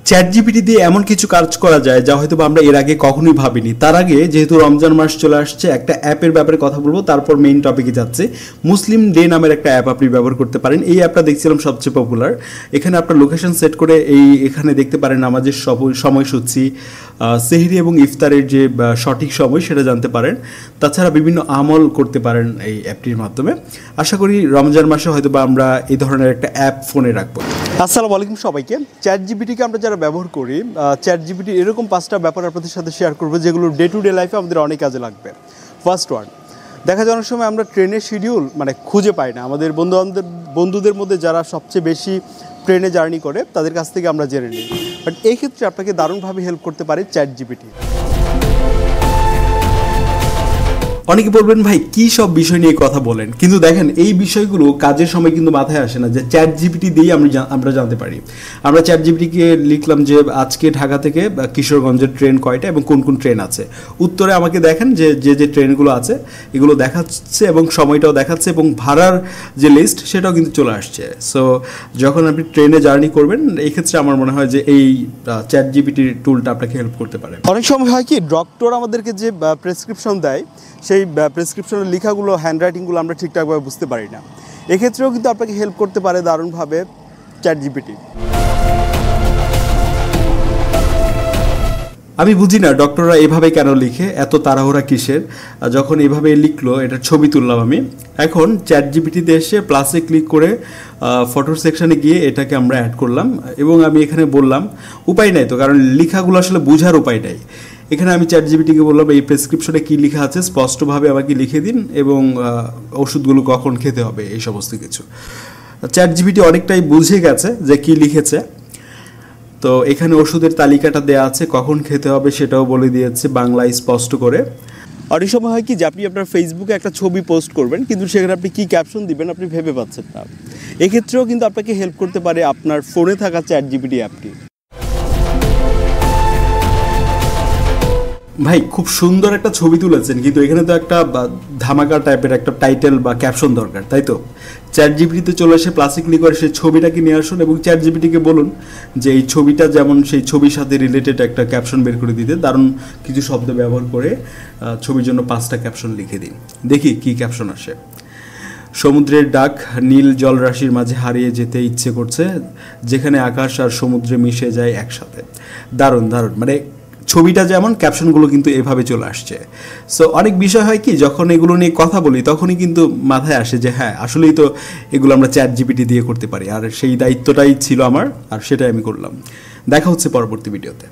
Chat GPT দিয়ে এমন কিছু কাজ করা যায় যা হয়তো আমরা এর আগে কখনোই ভাবিনি। তার আগে যেহেতু রমজান মাস চলে আসছে, একটা অ্যাপের ব্যাপারে কথা বলবো, তারপর মেইন টপিকে যাচ্ছে। মুসলিম ডে নামের একটা অ্যাপ আপনি ব্যবহার করতে পারেন। এই অ্যাপটা দেখছিলাম সবচেয়ে পপুলার। এখানে আপনার লোকেশন সেট করে এখানে দেখতে পারেন নামাজের সময়সূচি, সেহরি এবং ইফতারের যে সঠিক সময় সেটা জানতে পারেন। তাছাড়া বিভিন্ন আমল করতে পারেন এই অ্যাপটির মাধ্যমে। আশা করি রমজান মাসে হয়তো বা আমরা এই ধরনের একটা অ্যাপ ফোনে রাখবো। আসসালামু আলাইকুম সবাইকে। চ্যাট জিপিটিকে আমরা যারা ব্যবহার করি, চ্যাট জিপিটি এরকম 5টা ব্যাপার আপনাদের সাথে শেয়ার করবো যেগুলো ডে টু ডে লাইফে আমাদের অনেক কাজে লাগবে। ফার্স্ট ওয়ান, দেখা যায় অনেক সময় আমরা ট্রেনের শিডিউল খুঁজে পাই না। আমাদের বন্ধুদের মধ্যে যারা সবচেয়ে বেশি ট্রেনে জার্নি করে তাদের কাছ থেকে আমরা জেনে নিই। বাট এই ক্ষেত্রে আপনাকে দারুণভাবে হেল্প করতে পারে চ্যাট জিপিটি। অনেকে বলবেন ভাই কী সব বিষয় নিয়ে কথা বলেন, কিন্তু দেখেন এই বিষয়গুলো কাজের সময় কিন্তু মাথায় আসে না, যে চ্যাট জিপিটি দিয়েই আমরা জানতে পারি। আমরা চ্যাট জিপিটিকে লিখলাম যে আজকে ঢাকা থেকে কিশোরগঞ্জের ট্রেন কয়টা এবং কোন কোন ট্রেন আছে। উত্তরে আমাকে দেখেন যে ট্রেনগুলো আছে এগুলো দেখাচ্ছে এবং সময়টাও দেখাচ্ছে এবং ভাড়ার যে লিস্ট সেটাও কিন্তু চলে আসছে। সো যখন আপনি ট্রেনে জার্নি করবেন, এই ক্ষেত্রে আমার মনে হয় যে এই চ্যাট জিপিটির টুলটা আপনাকে হেল্প করতে পারে। অনেক সময় হয় কি, ডক্টর আমাদেরকে যে প্রেসক্রিপশন দেয় সেই প্রেসক্রিপশনের লেখাগুলো, হ্যান্ডরাইটিংগুলো আমরা ঠিকঠাকভাবে বুঝতে পারি না। এক্ষেত্রেও কিন্তু আপনাকে হেল্প করতে পারে দারুণভাবে চ্যাট জিপিটি। আমি বুঝি না ডক্টররা এভাবে কেন লিখে, এত তাড়াহুড়া কিসের। যখন এভাবে লিখলো, এটার ছবি তুললাম আমি। এখন চ্যাট জিপিটিতে এসে প্লাসে ক্লিক করে ফটো সেকশানে গিয়ে এটাকে আমরা অ্যাড করলাম এবং আমি এখানে বললাম, উপায় নাই তো, কারণ লেখাগুলো আসলে বোঝার উপায় নাই। এখানে আমি চ্যাট জিপিটিকে বললাম এই প্রেসক্রিপশনে কী লেখা আছে স্পষ্টভাবে আমাকে লিখে দিন এবং ওষুধগুলো কখন খেতে হবে, এই সমস্ত কিছু। চ্যাট জিপিটি অনেকটাই বুঝে গেছে যে কী লিখেছে। তো এখানে ওষুধের তালিকাটা দেওয়া আছে, কখন খেতে হবে সেটাও বলে দিয়েছে বাংলায় স্পষ্ট করে। অনেক সময় হয় কি যে আপনি আপনার ফেসবুকে একটা ছবি পোস্ট করবেন, কিন্তু সেখানে আপনি কী ক্যাপশন দিবেন আপনি ভেবে পাচ্ছেন না। এক্ষেত্রেও কিন্তু আপনাকে হেল্প করতে পারে আপনার ফোনে থাকা চ্যাট জিপিটি অ্যাপটি। ভাই খুব সুন্দর একটা ছবি তুলেছেন, কিন্তু এখানে তো একটা ধামাকা টাইপের একটা টাইটেল বা ক্যাপশন দরকার, তাই তো? চ্যাট জিপিটিতে চলে এসে প্লাসে ক্লিক করে সেই ছবিটাকে নিয়ে আসুন এবং চ্যাট জিপিটিকে বলুন যে এই ছবিটা যেমন সেই ছবির সাথে রিলেটেড একটা ক্যাপশন বের করে দিতে, দারুণ কিছু শব্দ ব্যবহার করে ছবির জন্য 5টা ক্যাপশন লিখে দিন। দেখি কি ক্যাপশন আসে। সমুদ্রের ডাক নীল জলরাশির মাঝে হারিয়ে যেতে ইচ্ছে করছে, যেখানে আকাশ আর সমুদ্রে মিশে যায় একসাথে। দারুণ দারুণ, ছবিটা যেমন ক্যাপশনগুলো কিন্তু এভাবে চলে আসছে। সো অনেক বিষয় হয় কি, যখন এগুলো নিয়ে কথা বলি তখনই কিন্তু মাথায় আসে যে হ্যাঁ আসলেই তো এগুলো আমরা চ্যাট জিপিটি দিয়ে করতে পারি, আর সেই দায়িত্বটাই ছিল আমার, আর সেটাই আমি করলাম। দেখা হচ্ছে পরবর্তী ভিডিওতে।